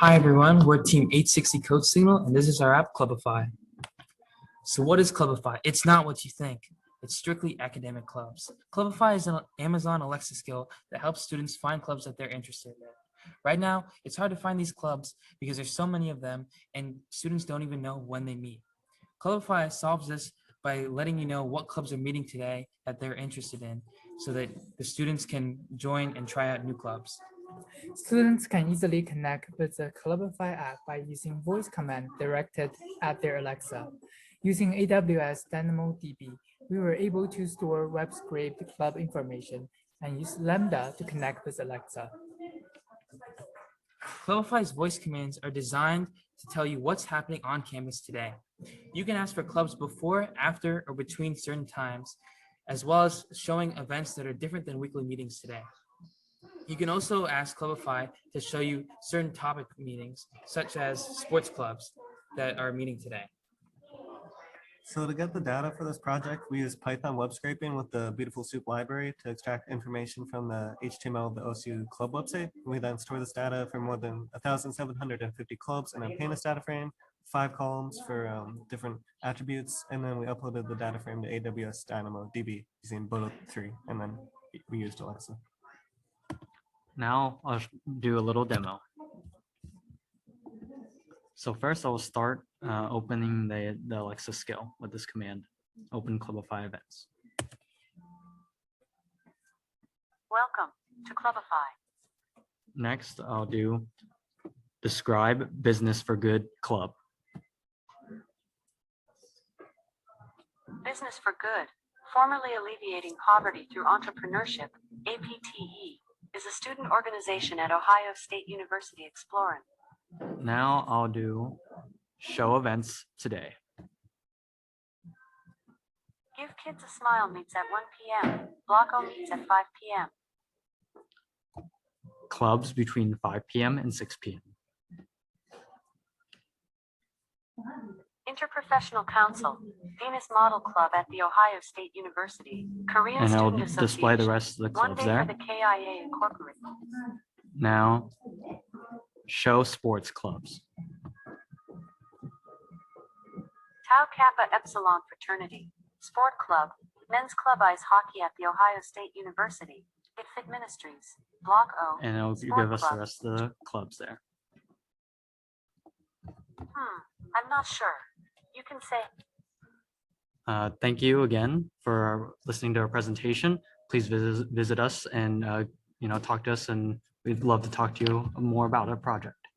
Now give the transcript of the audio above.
Hi everyone, we're Team 860 CodeSignal, and this is our app, Clubbify. So what is Clubbify? It's not what you think. It's strictly academic clubs. Clubbify is an Amazon Alexa skill that helps students find clubs that they're interested in. Right now, it's hard to find these clubs because there's so many of them and students don't even know when they meet. Clubbify solves this by letting you know what clubs are meeting today that they're interested in so that the students can join and try out new clubs. Students can easily connect with the Clubbify app by using voice command directed at their Alexa. Using AWS DynamoDB, we were able to store web-scraped club information and use Lambda to connect with Alexa. Clubbify's voice commands are designed to tell you what's happening on campus today. You can ask for clubs before, after, or between certain times, as well as showing events that are different than weekly meetings today. You can also ask Clubbify to show you certain topic meetings, such as sports clubs that are meeting today. So to get the data for this project, we use Python web scraping with the Beautiful Soup library to extract information from the HTML of the OSU club website. We then store this data for more than 1,750 clubs in a pandas data frame, 5 columns for different attributes, and then we uploaded the data frame to AWS DynamoDB using both 3, and then we used Alexa. Now I'll do a little demo. So first I'll start opening the Alexa skill with this command, open Clubbify events. Welcome to Clubbify. Next, I'll do describe business for good club. Business for Good, formerly alleviating poverty through entrepreneurship, APTE, is a student organization at Ohio State University exploring. Now I'll do show events today. Give Kids a Smile meets at 1 p.m. Block O meets at 5 p.m. Clubs between 5 p.m. and 6 p.m. Interprofessional Council, Venus Model Club at the Ohio State University, Korean And I'll Student display the Association, rest of the One clubs Day there. for the KIA Incorporated. Now show sports clubs. Tau Kappa Epsilon Fraternity, Sport Club, Men's Club Ice Hockey at the Ohio State University, ItFit Ministries, Block O, And it'll Sport give us Club. the rest of the clubs there. I'm not sure. You can say. Thank you again for listening to our presentation. Please visit us and talk to us, and we'd love to talk to you more about our project.